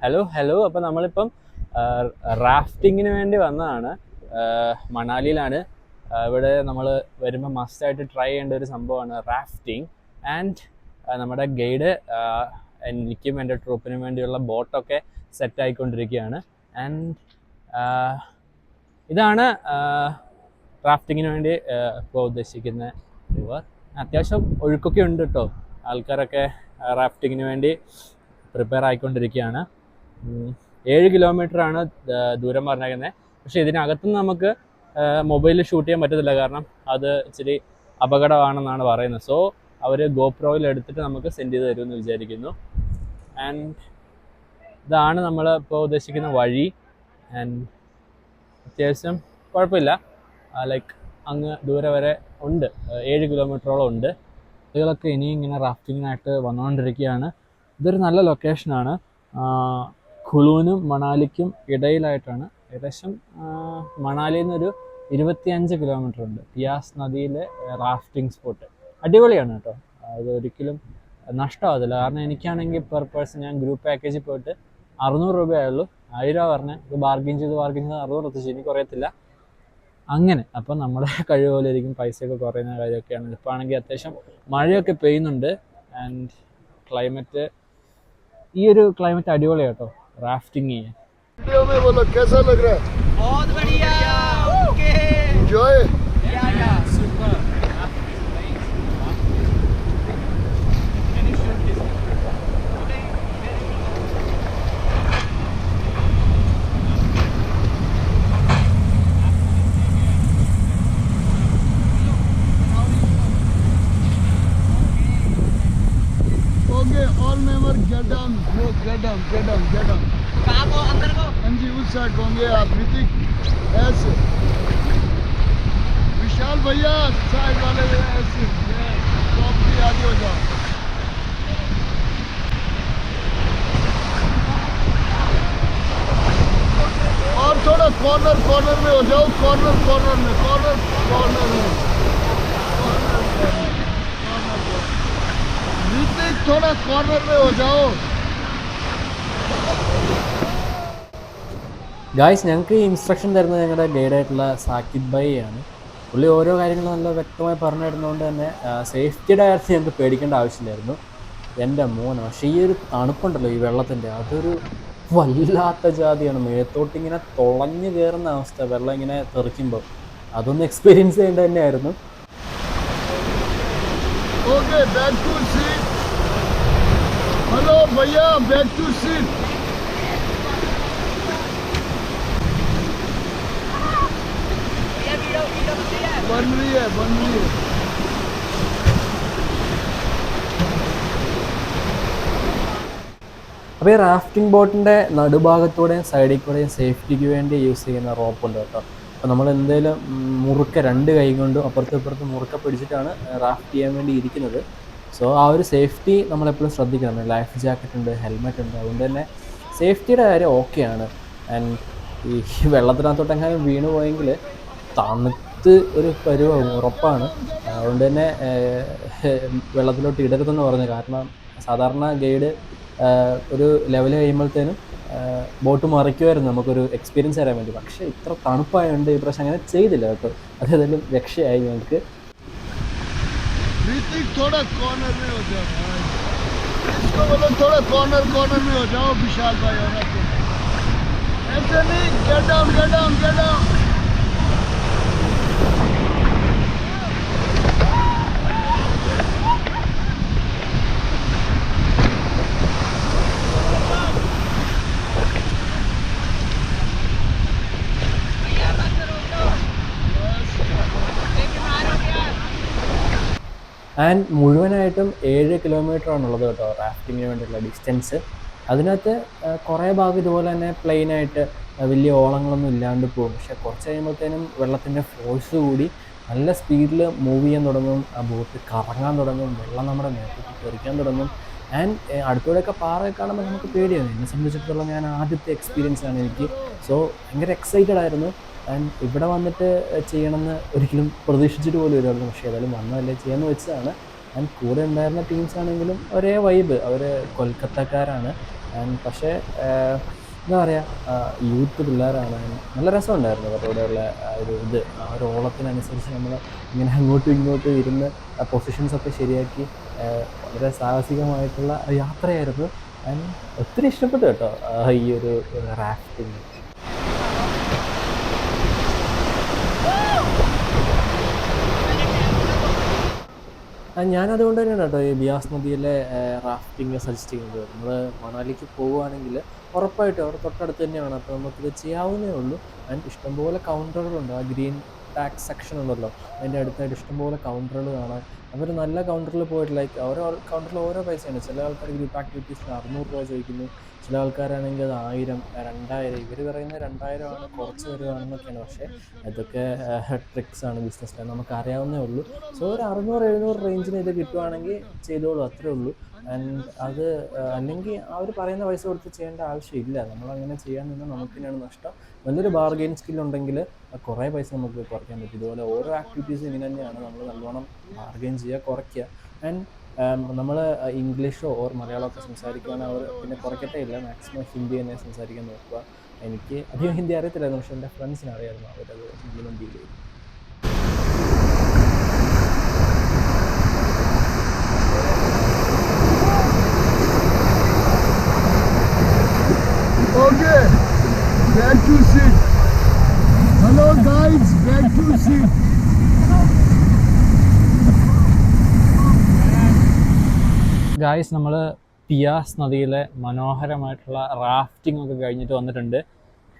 Hello. അപ്പോൾ നമ്മളിപ്പം റാഫ്റ്റിങ്ങിന് വേണ്ടി വന്നതാണ്. മണാലിയിലാണ്. ഇവിടെ നമ്മൾ വരുമ്പോൾ മസ്റ്റായിട്ട് ട്രൈ ചെയ്യേണ്ട ഒരു സംഭവമാണ് റാഫ്റ്റിംഗ്. ആൻഡ് നമ്മുടെ ഗൈഡ് എനിക്കും എൻ്റെ ട്രൂപ്പിനും വേണ്ടിയുള്ള ബോട്ടൊക്കെ സെറ്റ് ആയിക്കൊണ്ടിരിക്കുകയാണ്. ആൻഡ് ഇതാണ് റാഫ്റ്റിങ്ങിന് വേണ്ടി ഇപ്പോൾ ഉദ്ദേശിക്കുന്ന റിവർ. അത്യാവശ്യം ഒഴുക്കൊക്കെ ഉണ്ട് കേട്ടോ. ആൾക്കാരൊക്കെ റാഫ്റ്റിങ്ങിന് വേണ്ടി പ്രിപ്പയർ ആയിക്കൊണ്ടിരിക്കുകയാണ്. 7 കിലോമീറ്ററാണ് ദൂരം പറഞ്ഞേക്കുന്നത്. പക്ഷേ ഇതിനകത്തുനിന്ന് നമുക്ക് മൊബൈലിൽ ഷൂട്ട് ചെയ്യാൻ പറ്റത്തില്ല, കാരണം അത് ഇച്ചിരി അപകടമാണെന്നാണ് പറയുന്നത്. സോ അവർ ഗോപ്രോയിൽ എടുത്തിട്ട് നമുക്ക് സെൻഡ് ചെയ്ത് തരുമെന്ന് വിചാരിക്കുന്നു. ആൻഡ് ഇതാണ് നമ്മൾ ഇപ്പോൾ ഉദ്ദേശിക്കുന്ന വഴി. ആൻഡ് അത്യാവശ്യം കുഴപ്പമില്ല, ലൈക്ക് അങ്ങ് ദൂരെ വരെ ഉണ്ട്, 7 കിലോമീറ്ററോളം ഉണ്ട്. കുട്ടികളൊക്കെ ഇനിയും ഇങ്ങനെ റാഫ്റ്റിങ്ങിനായിട്ട് വന്നുകൊണ്ടിരിക്കുകയാണ്. ഇതൊരു നല്ല ലൊക്കേഷനാണ്. കുളുവിനും മണാലിക്കും ഇടയിലായിട്ടാണ്. ഏകദേശം മണാലിയിൽ നിന്നൊരു 25 കിലോമീറ്റർ ഉണ്ട്. പിയാസ് നദിയിലെ റാഫ്റ്റിംഗ് സ്പോട്ട് അടിപൊളിയാണ് കേട്ടോ. അത് ഒരിക്കലും നഷ്ടമാകത്തില്ല. കാരണം എനിക്കാണെങ്കിൽ പെർ പേഴ്സൺ ഞാൻ ഗ്രൂപ്പ് പാക്കേജിൽ പോയിട്ട് 600 രൂപയായുള്ളൂ. 1000 രൂപ പറഞ്ഞ് ഇത് ബാർഗിൻ ചെയ്ത് 600 എത്തിച്ചു. എനിക്ക് കുറയത്തില്ല അങ്ങനെ. അപ്പം നമ്മുടെ കഴിവ് പോലെ ഇരിക്കും, പൈസയൊക്കെ കുറയുന്ന കാര്യമൊക്കെയാണ്. ഇപ്പോൾ ആണെങ്കിൽ അത്യാവശ്യം മഴയൊക്കെ പെയ്യുന്നുണ്ട്. ആൻഡ് ക്ലൈമറ്റ്, ഈ ഒരു ക്ലൈമറ്റ് അടിപൊളിയാണ് കേട്ടോ റാഫ്റ്റിംഗ് ചെയ്യാൻ. Get down. कहाँ को अंदर को? हाँ जी, उस साइड होंगे आप ऋतिक ऐसे, विशाल भैया साइड वाले ऐसे, टॉप भी आगे हो जाओ. और थोड़ा कॉर्नर में हो जाओ. कॉर्नर में ऋतिक थोड़ा कॉर्नर में हो जाओ. ഗായ്സ്, ഞങ്ങൾക്ക് ഈ ഇൻസ്ട്രക്ഷൻ തരുന്നത് ഞങ്ങളുടെ ഗൈഡായിട്ടുള്ള സാക്കിബ് ഭായി ആണ്. പുള്ളി ഓരോ കാര്യങ്ങളും നല്ല വ്യക്തമായി പറഞ്ഞു തരുന്നതുകൊണ്ട് തന്നെ സേഫ്റ്റിയുടെ കാര്യത്തിൽ ഞങ്ങൾക്ക് പേടിക്കേണ്ട ആവശ്യമില്ലായിരുന്നു. എൻ്റെ മോനെ, പക്ഷേ ഈ ഒരു തണുപ്പുണ്ടല്ലോ ഈ വെള്ളത്തിൻ്റെ, അതൊരു വല്ലാത്ത ജാതിയാണ്. മേത്തോട്ടിങ്ങനെ തുളഞ്ഞു കയറുന്ന അവസ്ഥ, വെള്ളം ഇങ്ങനെ തെറിക്കുമ്പോൾ. അതൊന്ന് എക്സ്പീരിയൻസ് ചെയ്യേണ്ടത് തന്നെയായിരുന്നു. हेलो भैया, बैक टू सीट. बन रही है. അപ്പോൾ ഈ റാഫ്റ്റിംഗ് ബോട്ടിൻ്റെ നടുഭാഗത്തൂടെയും സൈഡിൽ കൂടെയും സേഫ്റ്റിക്ക് വേണ്ടി യൂസ് ചെയ്യുന്ന റോപ്പുണ്ട് കേട്ടോ. അപ്പോൾ നമ്മൾ എന്തെങ്കിലും മുറുക്ക 2 കൈ കൊണ്ടും അപ്പുറത്തും ഇപ്പുറത്തും മുറുക്ക പിടിച്ചിട്ടാണ് റാഫ്റ്റ് ചെയ്യാൻ വേണ്ടി ഇരിക്കുന്നത്. സോ ആ ഒരു സേഫ്റ്റി നമ്മളെപ്പോഴും ശ്രദ്ധിക്കണം. ലൈഫ് ജാക്കറ്റ് ഉണ്ട്, ഹെൽമെറ്റ് ഉണ്ട്. അതുകൊണ്ട് തന്നെ സേഫ്റ്റിയുടെ കാര്യം ഓക്കെയാണ്. ആൻഡ് ഈ വെള്ളത്തിനകത്തോട്ടെങ്ങാനും വീണ് പോയെങ്കിൽ തണുത്ത് ഒരു പരുവാകും, ഉറപ്പാണ്. അതുകൊണ്ട് തന്നെ വെള്ളത്തിലോട്ട് ഇടരുതെന്ന് പറഞ്ഞു. കാരണം സാധാരണ ഗൈഡ് ഒരു ലെവൽ കഴിയുമ്പോഴത്തേനും ബോട്ട് മറിക്കുമായിരുന്നു നമുക്കൊരു എക്സ്പീരിയൻസ് തരാൻ വേണ്ടി. പക്ഷേ ഇത്ര തണുപ്പായതുകൊണ്ട് ഈ പ്രാവശ്യം അങ്ങനെ ചെയ്തില്ല കേട്ടോ. അതേതായാലും രക്ഷയായി ഞങ്ങൾക്ക്. ऋतिक थोड़ा कॉर्नर में हो जाओ. इसको बोलो थोड़ा कॉर्नर में हो जाओ विशाल भाई. और ऐसे नहीं, गेट डाउन. ആൻഡ് മുഴുവനായിട്ടും 7 കിലോമീറ്ററാണുള്ളത് കേട്ടോ റാഫ്റ്റിങ്ങിന് വേണ്ടിയിട്ടുള്ള ഡിസ്റ്റൻസ്. അതിനകത്ത് കുറേ ഭാഗം ഇതുപോലെ തന്നെ പ്ലെയിനായിട്ട് വലിയ ഓളങ്ങളൊന്നും ഇല്ലാണ്ട് പോകും. പക്ഷേ കുറച്ച് കഴിയുമ്പോഴത്തേനും വെള്ളത്തിൻ്റെ ഫോഴ്സ് കൂടി നല്ല സ്പീഡിൽ മൂവ് ചെയ്യാൻ തുടങ്ങും. ആ ബോട്ട് കറങ്ങാൻ തുടങ്ങും, വെള്ളം നമ്മുടെ മേത്തേക്ക് തെറിക്കാൻ തുടങ്ങും. ആൻഡ് അടുത്തൂടെയൊക്കെ പാറയൊക്കെ കാണുമ്പോൾ നമുക്ക് പേടിയാണ്. എന്നെ സംബന്ധിച്ചിടത്തോളം ഞാൻ ആദ്യത്തെ എക്സ്പീരിയൻസ് ആണ് എനിക്ക്. സോ ഭയങ്കര എക്സൈറ്റഡ് ആയിരുന്നു. ആൻഡ് ഇവിടെ വന്നിട്ട് ചെയ്യണമെന്ന് ഒരിക്കലും പ്രതീക്ഷിച്ചിട്ട് പോലും വരുമായിരുന്നു. പക്ഷേ ഏതായാലും വന്നതല്ലേ ചെയ്യാമെന്ന് വെച്ചതാണ്. ആൻഡ് കൂടെ ഉണ്ടായിരുന്ന ടീംസ് ആണെങ്കിലും ഒരേ വൈബ്. അവർ കൊൽക്കത്തക്കാരാണ്. പക്ഷേ എന്താ പറയുക, യൂത്ത് പിള്ളേരാണ്. നല്ല രസമുണ്ടായിരുന്നു അവരുടെ കൂടെയുള്ള ആ ഒരു ഓളത്തിനനുസരിച്ച് നമ്മൾ ഇങ്ങനെ അങ്ങോട്ടും ഇങ്ങോട്ടും ഇരുന്ന് പൊസിഷൻസൊക്കെ ശരിയാക്കി വളരെ സാഹസികമായിട്ടുള്ള യാത്രയായിരുന്നു. ആൻഡ് ഒത്തിരി ഇഷ്ടപ്പെട്ടു കേട്ടോ ഈ ഒരു റാഫ്റ്റിങ്. ഞാനതുകൊണ്ട് തന്നെയാണ് കേട്ടോ ഈ ബിയാസ് നദിയിലെ റാഫ്റ്റിംഗ് സജസ്റ്റ് ചെയ്യുന്നത്. നമ്മൾ മണാലിക്ക് പോവുകയാണെങ്കിൽ ഉറപ്പായിട്ടും അവിടെ തൊട്ടടുത്ത് തന്നെയാണ്, അപ്പോൾ നമുക്കിത് ചെയ്യാവുന്നേ ഉള്ളൂ. ആൻഡ് ഇഷ്ടംപോലെ കൗണ്ടറുകളുണ്ട്. ആ ഗ്രീൻ ടാക്സ് സെക്ഷൻ ഉണ്ടല്ലോ, അതിൻ്റെ അടുത്തായിട്ട് ഇഷ്ടംപോലെ കൗണ്ടറുകൾ കാണാൻ. അവർ നല്ല കൗണ്ടറിൽ പോയിട്ട് ലൈക്ക് ഓരോ കൗണ്ടറിൽ ഓരോ പൈസയാണ്. ചില ആൾക്കാർ ഗ്രൂപ്പ് ആക്ടിവിറ്റീസിന് 600 രൂപ ചോദിക്കുന്നു, ചില ആൾക്കാരാണെങ്കിൽ അത് 1000, 2000. ഇവർ പറയുന്നത് 2000 ആണ്, കുറച്ച് വരുവാണെന്നൊക്കെയാണ്. പക്ഷേ ഇതൊക്കെ ട്രിക്സ് ആണ്, ബിസിനസ്സിലാണ്, നമുക്ക് അറിയാവുന്നേ ഉള്ളൂ. സോ ഒരു 600-700 റേഞ്ചിന് ഇത് കിട്ടുവാണെങ്കിൽ ചെയ്തോളൂ, അത്രേ ഉള്ളൂ. ആൻഡ് അത് അല്ലെങ്കിൽ അവർ പറയുന്ന പൈസ കൊടുത്ത് ചെയ്യേണ്ട ആവശ്യമില്ല. നമ്മളങ്ങനെ ചെയ്യാൻ നിന്നാൽ നമുക്ക് തന്നെയാണ് നഷ്ടം. നല്ലൊരു ബാർഗെയിൻ സ്കില്ലുണ്ടെങ്കിൽ കുറേ പൈസ നമുക്ക് കുറയ്ക്കാൻ പറ്റും. ഇതുപോലെ ഓരോ ആക്ടിവിറ്റീസും ഇങ്ങനെ തന്നെയാണ്. നമ്മൾ നല്ലോണം ബാർഗെയിൻ ചെയ്യുക, കുറയ്ക്കുക. ആൻഡ് നമ്മൾ ഇംഗ്ലീഷോ ഓർ മലയാളമൊക്കെ സംസാരിക്കുകയാണെങ്കിൽ അവർ പിന്നെ കുറയ്ക്കത്തേ ഇല്ല. മാക്സിമം ഹിന്ദി തന്നെ സംസാരിക്കാൻ നോക്കുക. എനിക്ക് അധികം ഹിന്ദി അറിയത്തില്ലായിരുന്നു, പക്ഷേ എൻ്റെ ഫ്രണ്ട്സിന് അറിയായിരുന്നു, അവരത് ഇംപ്ലിമെൻറ്റ് ചെയ്തു. Okay, back to seat. Hello guys, back to seat. Guys, നമ്മൾ പിയാസ് നദിയിലെ മനോഹരമായിട്ടുള്ള റാഫ്റ്റിംഗ് ഒക്കെ കഴിഞ്ഞിട്ട് വന്നിട്ടുണ്ട്.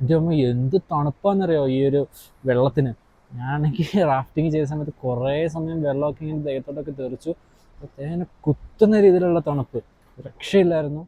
എൻ്റെ അമ്മ എന്ത് തണുപ്പാണെന്നറിയോ ഈ ഒരു വെള്ളത്തിന്. ഞാനാണെങ്കിൽ റാഫ്റ്റിംഗ് ചെയ്ത സമയത്ത് കുറേ സമയം വെള്ളമൊക്കെ ഇങ്ങനെ ദേഹത്തോട്ടൊക്കെ തെറിച്ചു. തേനെ കുത്തുന്ന രീതിയിലുള്ള തണുപ്പ്, രക്ഷയില്ലായിരുന്നു.